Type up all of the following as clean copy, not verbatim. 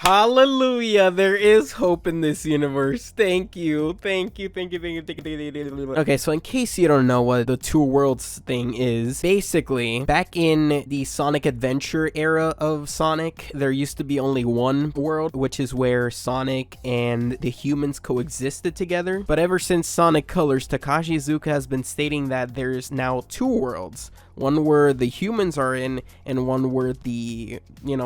Hallelujah, there is hope in this universe. Thank you. Okay, so in case you don't know what the two worlds thing is, basically, back in the Sonic Adventure era of Sonic, there used to be only one world, which is where Sonic and the humans coexisted together. But ever since Sonic Colors, Takashi Iizuka has been stating that there's now two worlds. One where the humans are in, and one where the,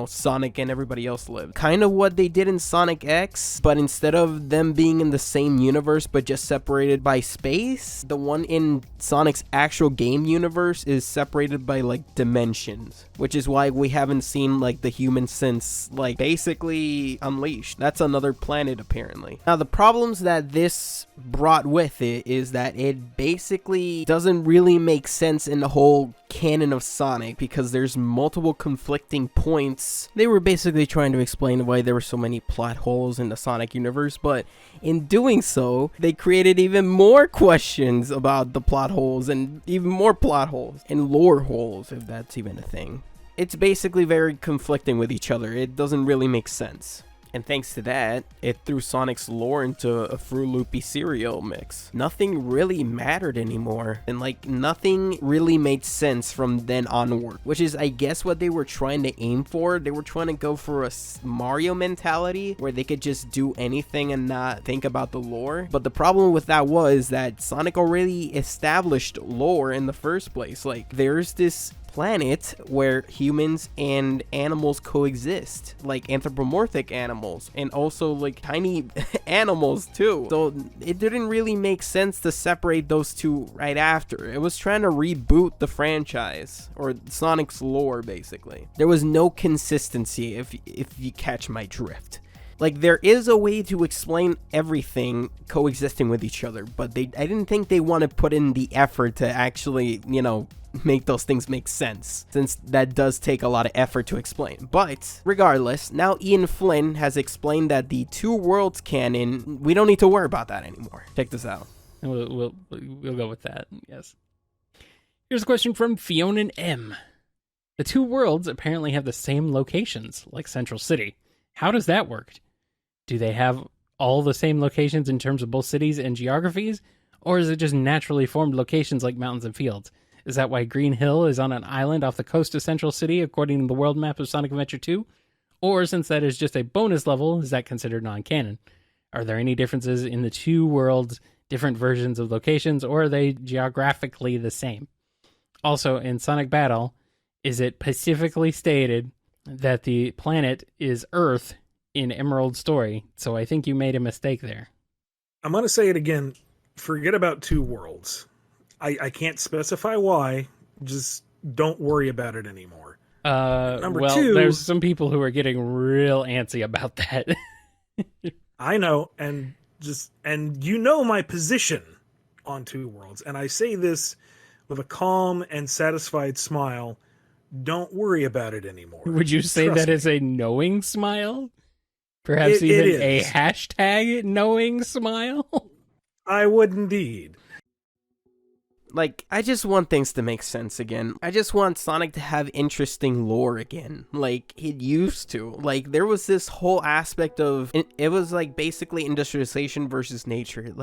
Sonic and everybody else live. Kind of what they did in Sonic X, but instead of them being in the same universe, but just separated by space, the one in Sonic's actual game universe is separated by, dimensions. Which is why we haven't seen, the humans since, basically Unleashed. That's another planet, apparently. Now, the problems that this brought with it is that it basically doesn't really make sense in the whole canon of Sonic, because there's multiple conflicting points. They were basically trying to explain why there were so many plot holes in the Sonic universe, but in doing so, they created even more questions about the plot holes, and even more plot holes, and lore holes, if that's even a thing. It's basically very conflicting with each other. It doesn't really make sense. And thanks to that, it threw Sonic's lore into a Fruit Loopy cereal mix. Nothing really mattered anymore, and nothing really made sense from then onward, which is, I guess, what they were trying to aim for. They were trying to go for a Mario mentality where they could just do anything and not think about the lore. But the problem with that was that Sonic already established lore in the first place. There's this planet where humans and animals coexist, anthropomorphic animals, and also tiny animals too. So it didn't really make sense to separate those two right after. It was trying to reboot the franchise, or Sonic's lore, basically. There was no consistency, if you catch my drift. There is a way to explain everything coexisting with each other, but I didn't think they want to put in the effort to actually, make those things make sense, since that does take a lot of effort to explain. But regardless, now Ian Flynn has explained that the two worlds canon, we don't need to worry about that anymore. Check this out. We'll go with that, yes. Here's a question from Fiona M. The two worlds apparently have the same locations, like Central City. How does that work? Do they have all the same locations in terms of both cities and geographies? Or is it just naturally formed locations like mountains and fields? Is that why Green Hill is on an island off the coast of Central City, according to the world map of Sonic Adventure 2? Or, since that is just a bonus level, is that considered non-canon? Are there any differences in the two worlds, different versions of locations, or are they geographically the same? Also, in Sonic Battle, is it specifically stated that the planet is Earth in Emerald Story? So I think you made a mistake there. I'm going to say it again. Forget about two worlds. I can't specify why. Just don't worry about it anymore. Number two, there's some people who are getting real antsy about that. I know, and my position on two worlds, and I say this with a calm and satisfied smile. Don't worry about it anymore. Would you say that is a knowing smile? Perhaps even a hashtag knowing smile? I would indeed. I just want things to make sense again. I just want Sonic to have interesting lore again, like it used to. There was this whole aspect of, it was basically industrialization versus nature.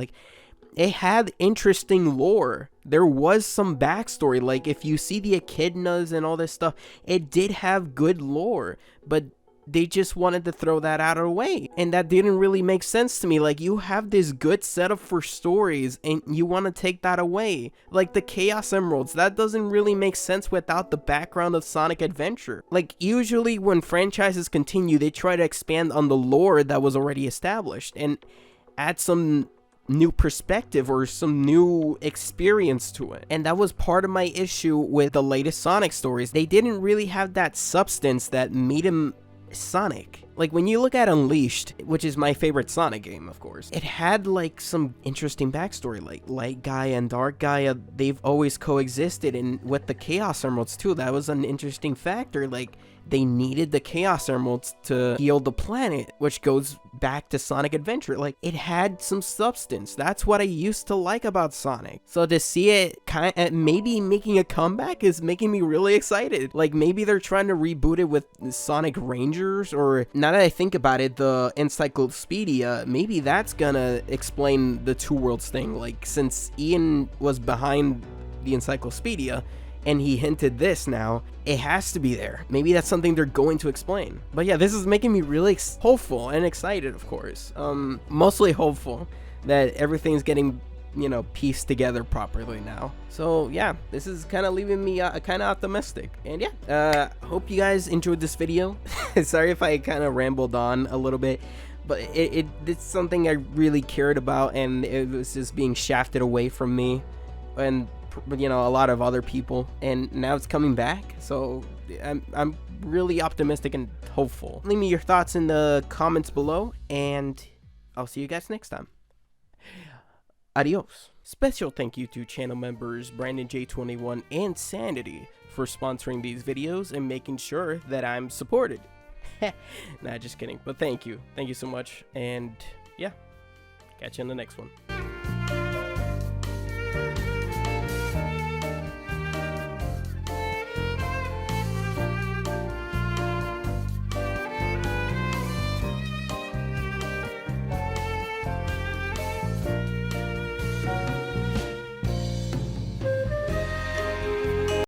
It had interesting lore. There was some backstory. If you see the echidnas and all this stuff, it did have good lore, but they just wanted to throw that out of the way, and that didn't really make sense to me. You have this good setup for stories, and you want to take that away. The Chaos Emeralds, that doesn't really make sense without the background of Sonic Adventure. Usually when franchises continue, they try to expand on the lore that was already established, and add some new perspective or some new experience to it. And that was part of my issue with the latest Sonic stories. They didn't really have that substance that made him Sonic. When you look at Unleashed, which is my favorite Sonic game, of course, it had some interesting backstory, Light Gaia and Dark Gaia, they've always coexisted, and with the Chaos Emeralds too, that was an interesting factor. they needed the Chaos Emeralds to heal the planet, which goes back to Sonic Adventure. Like, it had some substance. That's what I used to like about Sonic. So to see it maybe making a comeback is making me really excited. Like, maybe they're trying to reboot it with Sonic Rangers, or now that I think about it, the Encyclopedia, maybe that's gonna explain the Two Worlds thing. Like, since Ian was behind the Encyclopedia and he hinted this, now it has to be there. Maybe that's something they're going to explain. But yeah, this is making me really hopeful and excited, of course. Mostly hopeful that everything's getting, you know, pieced together properly now. So yeah, this is kind of leaving me kind of optimistic. And yeah, hope you guys enjoyed this video. Sorry if I kind of rambled on a little bit, but it's something I really cared about, and it was just being shafted away from me and, you know, a lot of other people, and now it's coming back. So I'm really optimistic and hopeful. Leave me your thoughts in the comments below, and I'll see you guys next time. Adios. Special thank you to channel members Brandon J21 and Sanity for sponsoring these videos and making sure that I'm supported. Nah, just kidding, but thank you so much, and yeah, catch you in the next one.